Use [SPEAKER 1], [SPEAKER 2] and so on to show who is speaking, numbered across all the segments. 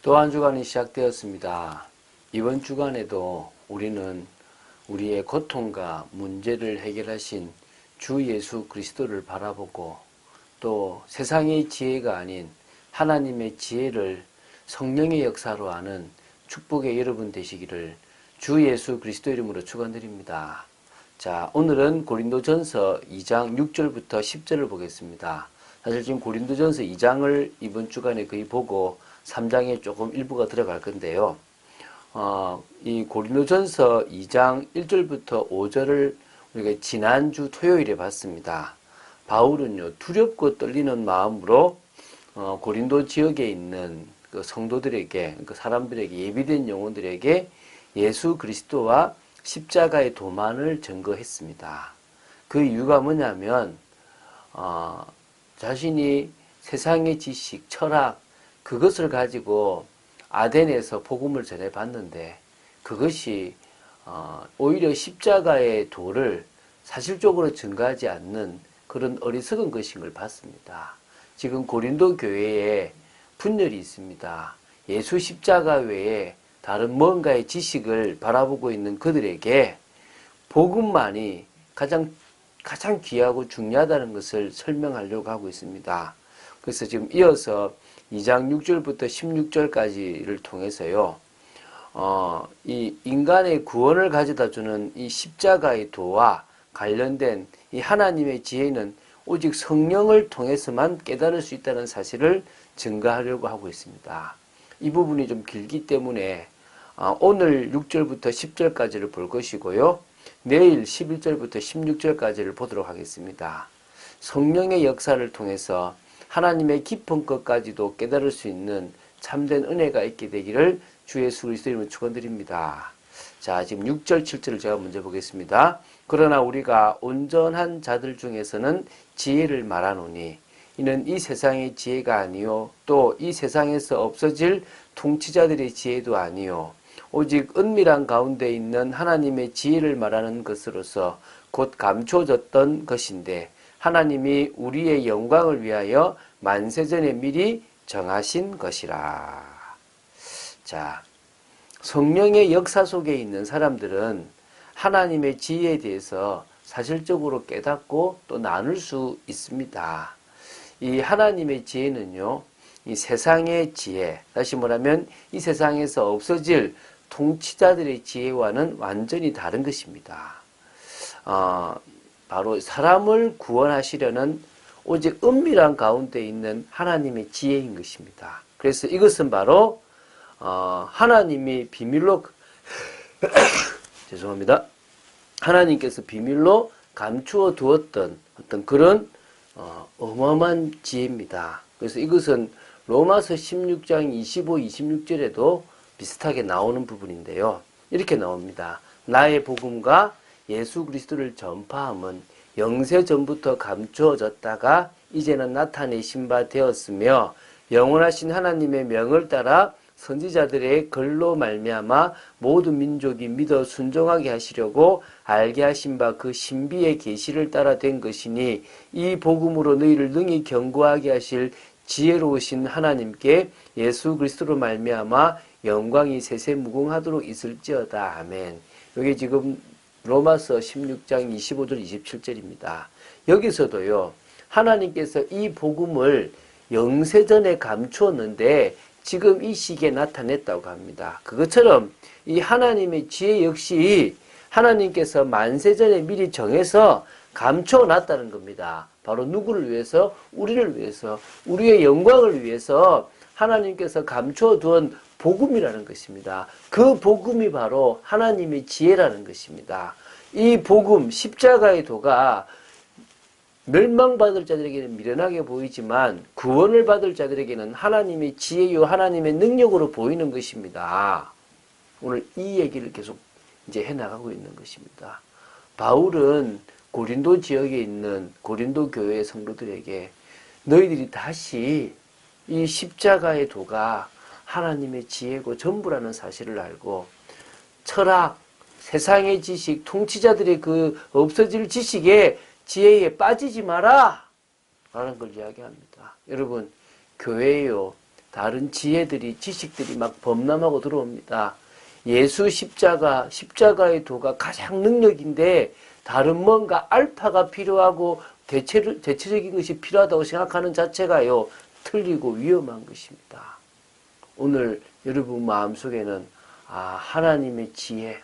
[SPEAKER 1] 또 한 주간이 시작되었습니다. 이번 주간에도 우리는 우리의 고통과 문제를 해결하신 주 예수 그리스도를 바라보고 또 세상의 지혜가 아닌 하나님의 지혜를 성령의 역사로 아는 축복의 여러분 되시기를 주 예수 그리스도 이름으로 축원드립니다. 자, 오늘은 고린도전서 2장 6절부터 10절을 보겠습니다. 사실 지금 고린도전서 2장을 이번 주간에 거의 보고 3장에 조금 일부가 들어갈 건데요. 이 고린도전서 2장 1절부터 5절을 우리가 지난주 토요일에 봤습니다. 바울은요, 두렵고 떨리는 마음으로 고린도 지역에 있는 그 성도들에게, 그 사람들에게, 예비된 영혼들에게 예수 그리스도와 십자가의 도만을 증거했습니다. 그 이유가 뭐냐면 자신이 세상의 지식, 철학, 그것을 가지고 아덴에서 복음을 전해봤는데 그것이 오히려 십자가의 도를 사실적으로 증거하지 않는 그런 어리석은 것인 걸 봤습니다. 지금 고린도 교회에 분열이 있습니다. 예수 십자가 외에 다른 뭔가의 지식을 바라보고 있는 그들에게 복음만이 가장 귀하고 중요하다는 것을 설명하려고 하고 있습니다. 그래서 지금 이어서 2장 6절부터 16절까지를 통해서요, 이 인간의 구원을 가져다 주는 이 십자가의 도와 관련된 이 하나님의 지혜는 오직 성령을 통해서만 깨달을 수 있다는 사실을 증거하려고 하고 있습니다. 이 부분이 좀 길기 때문에 오늘 6절부터 10절까지를 볼 것이고요. 내일 11절부터 16절까지를 보도록 하겠습니다. 성령의 역사를 통해서 하나님의 깊은 것까지도 깨달을 수 있는 참된 은혜가 있게 되기를 주 예수 그리스도 이름으로 축원드립니다. 자, 지금 6절, 7절을 제가 먼저 보겠습니다. 그러나 우리가 온전한 자들 중에서는 지혜를 말하노니 이는 이 세상의 지혜가 아니요 또 이 세상에서 없어질 통치자들의 지혜도 아니요 오직 은밀한 가운데 있는 하나님의 지혜를 말하는 것으로서 곧 감춰졌던 것인데 하나님이 우리의 영광을 위하여 만세전에 미리 정하신 것이라. 자, 성령의 역사 속에 있는 사람들은 하나님의 지혜에 대해서 사실적으로 깨닫고 또 나눌 수 있습니다. 이 하나님의 지혜는요, 이 세상의 지혜, 다시 말하면 이 세상에서 없어질 통치자들의 지혜와는 완전히 다른 것입니다. 바로 사람을 구원하시려는 오직 은밀한 가운데 있는 하나님의 지혜인 것입니다. 그래서 이것은 바로 하나님이 비밀로 죄송합니다. 하나님께서 비밀로 감추어 두었던 어떤 그런 어마어마한 지혜입니다. 그래서 이것은 로마서 16장 25, 26절에도 비슷하게 나오는 부분인데요. 이렇게 나옵니다. 나의 복음과 예수 그리스도를 전파함은 영세전부터 감추어졌다가 이제는 나타내신 바 되었으며 영원하신 하나님의 명을 따라 선지자들의 글로 말미암아 모든 민족이 믿어 순종하게 하시려고 알게 하신 바 그 신비의 계시를 따라 된 것이니 이 복음으로 너희를 능히 견고하게 하실 지혜로우신 하나님께 예수 그리스도로 말미암아 영광이 세세무궁하도록 있을지어다. 아멘. 여기 지금 로마서 16장 25절 27절입니다. 여기서도요, 하나님께서 이 복음을 영세전에 감추었는데 지금 이 시기에 나타냈다고 합니다. 그것처럼 이 하나님의 지혜 역시 하나님께서 만세전에 미리 정해서 감춰놨다는 겁니다. 바로 누구를 위해서? 우리를 위해서, 우리의 영광을 위해서 하나님께서 감춰둔 복음이라는 것입니다. 그 복음이 바로 하나님의 지혜라는 것입니다. 이 복음, 십자가의 도가 멸망받을 자들에게는 미련하게 보이지만 구원을 받을 자들에게는 하나님의 지혜요 하나님의 능력으로 보이는 것입니다. 오늘 이 얘기를 계속 이제 해나가고 있는 것입니다. 바울은 고린도 지역에 있는 고린도 교회의 성도들에게 너희들이 다시 이 십자가의 도가 하나님의 지혜고 전부라는 사실을 알고 철학, 세상의 지식, 통치자들의 그 없어질 지식에 지혜에 빠지지 마라! 라는 걸 이야기합니다. 여러분, 교회요, 다른 지혜들이, 지식들이 막 범람하고 들어옵니다. 예수 십자가의 도가 가장 능력인데 다른 뭔가 알파가 필요하고 대체적인 것이 필요하다고 생각하는 자체가요, 틀리고 위험한 것입니다. 오늘 여러분 마음속에는 하나님의 지혜,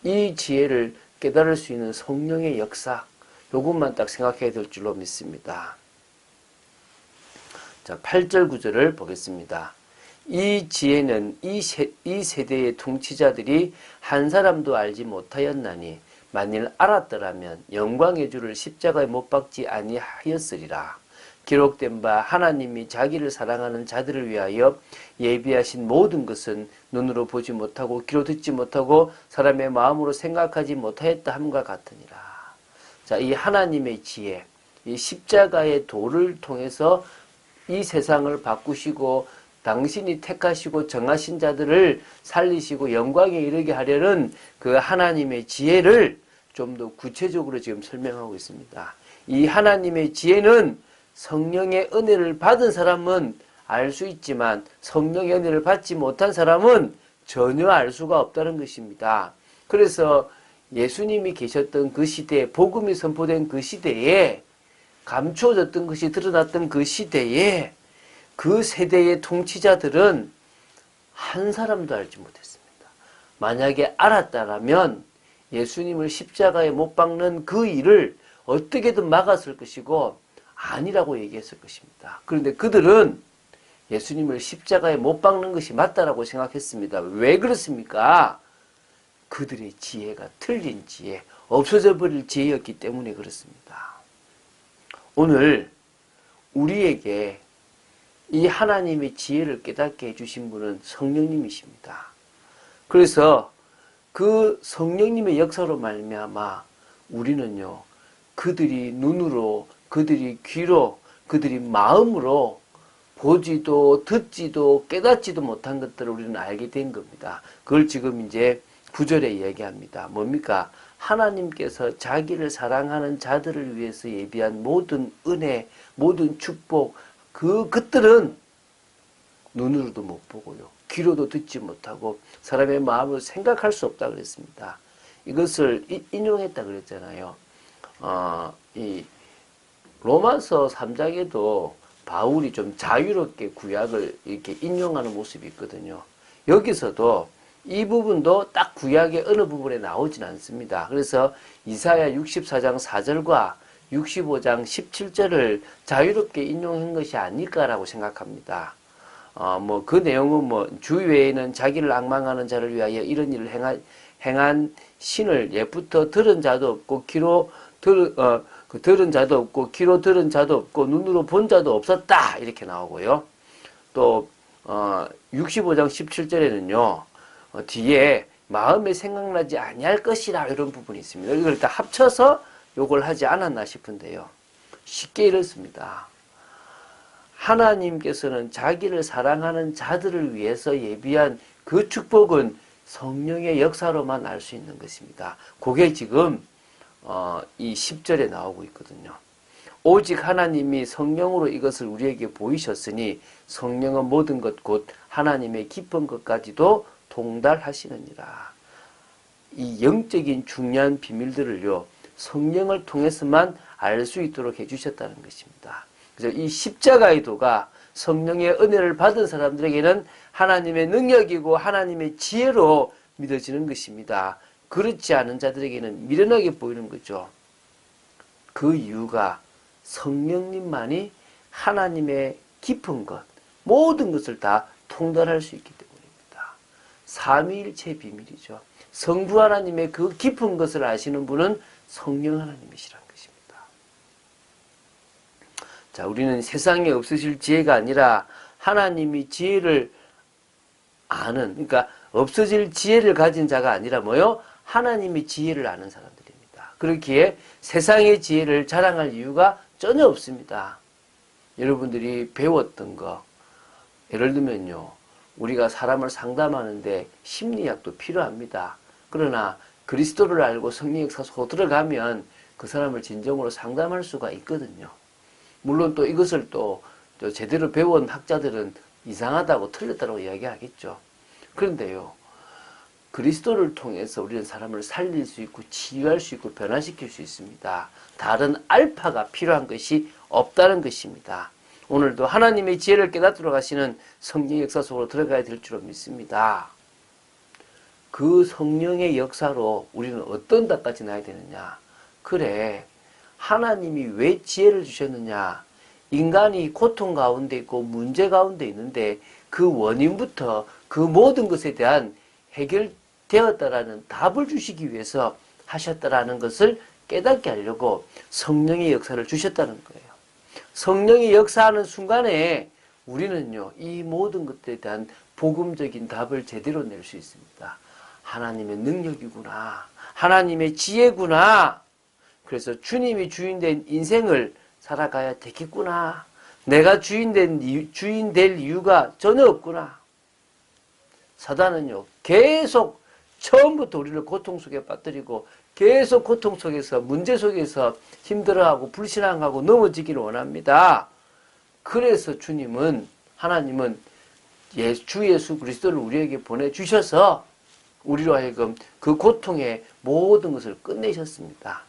[SPEAKER 1] 이 지혜를 깨달을 수 있는 성령의 역사, 요것만 딱 생각해야 될 줄로 믿습니다. 자, 8절 9절을 보겠습니다. 이 지혜는 이 세대의 통치자들이 한 사람도 알지 못하였나니 만일 알았더라면 영광의 주를 십자가에 못 박지 아니하였으리라. 기록된 바 하나님이 자기를 사랑하는 자들을 위하여 예비하신 모든 것은 눈으로 보지 못하고 귀로 듣지 못하고 사람의 마음으로 생각하지 못하였다 함과 같으니라. 자, 이 하나님의 지혜, 이 십자가의 도를 통해서 이 세상을 바꾸시고 당신이 택하시고 정하신 자들을 살리시고 영광에 이르게 하려는 그 하나님의 지혜를 좀 더 구체적으로 지금 설명하고 있습니다. 이 하나님의 지혜는 성령의 은혜를 받은 사람은 알 수 있지만 성령의 은혜를 받지 못한 사람은 전혀 알 수가 없다는 것입니다. 그래서 예수님이 계셨던 그 시대에, 복음이 선포된 그 시대에, 감추어졌던 것이 드러났던 그 시대에 그 세대의 통치자들은 한 사람도 알지 못했습니다. 만약에 알았다라면 예수님을 십자가에 못 박는 그 일을 어떻게든 막았을 것이고 아니라고 얘기했을 것입니다. 그런데 그들은 예수님을 십자가에 못 박는 것이 맞다라고 생각했습니다. 왜 그렇습니까? 그들의 지혜가 틀린 지혜, 없어져 버릴 지혜였기 때문에 그렇습니다. 오늘 우리에게 이 하나님의 지혜를 깨닫게 해주신 분은 성령님이십니다. 그래서 그 성령님의 역사로 말미암아 우리는요, 그들이 눈으로, 그들이 귀로, 그들이 마음으로 보지도 듣지도 깨닫지도 못한 것들을 우리는 알게 된 겁니다. 그걸 지금 이제 9절에 이야기합니다. 뭡니까? 하나님께서 자기를 사랑하는 자들을 위해서 예비한 모든 은혜, 모든 축복, 그것들은 눈으로도 못 보고요, 귀로도 듣지 못하고 사람의 마음으로 생각할 수 없다 그랬습니다. 이것을 인용했다 그랬잖아요. 이 로마서 3장에도 바울이 좀 자유롭게 구약을 이렇게 인용하는 모습이 있거든요. 여기서도 이 부분도 딱 구약의 어느 부분에 나오진 않습니다. 그래서 이사야 64장 4절과 65장 17절을 자유롭게 인용한 것이 아닐까라고 생각합니다. 그 내용은 주위에는 자기를 악망하는 자를 위하여 이런 일을 행한 신을 옛부터 들은 자도 없고 들은 자도 없고 귀로 들은 자도 없고 눈으로 본 자도 없었다 이렇게 나오고요. 또 65장 17절에는요. 뒤에 마음에 생각나지 아니할 것이라 이런 부분이 있습니다. 이걸 다 합쳐서 요걸 하지 않았나 싶은데요. 쉽게 이렇습니다. 하나님께서는 자기를 사랑하는 자들을 위해서 예비한 그 축복은 성령의 역사로만 알 수 있는 것입니다. 그게 지금 이 10절에 나오고 있거든요. 오직 하나님이 성령으로 이것을 우리에게 보이셨으니 성령은 모든 것 곧 하나님의 깊은 것까지도 통달하시느니라. 이 영적인 중요한 비밀들을요, 성령을 통해서만 알 수 있도록 해주셨다는 것입니다. 그래서 이 십자가의 도가 성령의 은혜를 받은 사람들에게는 하나님의 능력이고 하나님의 지혜로 믿어지는 것입니다. 그렇지 않은 자들에게는 미련하게 보이는 거죠. 그 이유가 성령님만이 하나님의 깊은 것, 모든 것을 다 통달할 수 있기 때문입니다. 삼위일체의 비밀이죠. 성부 하나님의 그 깊은 것을 아시는 분은 성령 하나님이시라는 것입니다. 자, 우리는 세상에 없으실 지혜가 아니라 하나님이 지혜를 아는, 그러니까 없어질 지혜를 가진 자가 아니라 뭐요? 하나님이 지혜를 아는 사람들입니다. 그렇기에 세상의 지혜를 자랑할 이유가 전혀 없습니다. 여러분들이 배웠던 거, 예를 들면요, 우리가 사람을 상담하는데 심리학도 필요합니다. 그러나 그리스도를 알고 성령 역사 속으로 들어가면 그 사람을 진정으로 상담할 수가 있거든요. 물론 또 이것을 또 제대로 배운 학자들은 이상하다고 틀렸다고 이야기하겠죠. 그런데요, 그리스도를 통해서 우리는 사람을 살릴 수 있고 치유할 수 있고 변화시킬 수 있습니다. 다른 알파가 필요한 것이 없다는 것입니다. 오늘도 하나님의 지혜를 깨닫도록 하시는 성령의 역사 속으로 들어가야 될 줄로 믿습니다. 그 성령의 역사로 우리는 어떤 답까지 나야 되느냐? 그래, 하나님이 왜 지혜를 주셨느냐? 인간이 고통 가운데 있고 문제 가운데 있는데 그 원인부터 그 모든 것에 대한 해결되었다라는 답을 주시기 위해서 하셨다라는 것을 깨닫게 하려고 성령의 역사를 주셨다는 거예요. 성령이 역사하는 순간에 우리는요, 이 모든 것들에 대한 복음적인 답을 제대로 낼 수 있습니다. 하나님의 능력이구나. 하나님의 지혜구나. 그래서 주님이 주인된 인생을 살아가야 되겠구나. 내가 주인 될 이유가 전혀 없구나. 사단은요, 계속 처음부터 우리를 고통 속에 빠뜨리고 계속 고통 속에서 문제 속에서 힘들어하고 불신앙하고 넘어지기를 원합니다. 그래서 하나님은 주 예수 그리스도를 우리에게 보내주셔서 우리로 하여금 그 고통의 모든 것을 끝내셨습니다.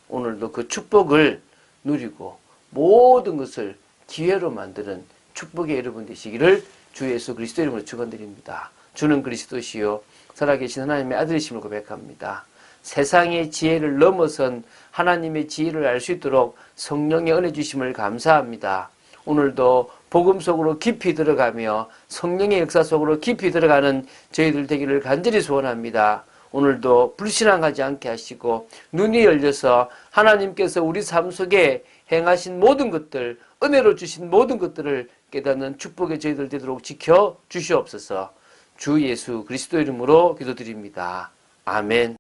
[SPEAKER 1] 오늘도 그 축복을 누리고 모든 것을 기회로 만드는 축복의 여러분 되시기를 주 예수 그리스도 이름으로 축원드립니다. 주는 그리스도시요 살아계신 하나님의 아들이심을 고백합니다. 세상의 지혜를 넘어선 하나님의 지혜를 알 수 있도록 성령의 은혜 주심을 감사합니다. 오늘도 복음 속으로 깊이 들어가며 성령의 역사 속으로 깊이 들어가는 저희들 되기를 간절히 소원합니다. 오늘도 불신앙하지 않게 하시고 눈이 열려서 하나님께서 우리 삶 속에 행하신 모든 것들, 은혜로 주신 모든 것들을 깨닫는 축복의 저희들 되도록 지켜 주시옵소서. 주 예수 그리스도 이름으로 기도드립니다. 아멘.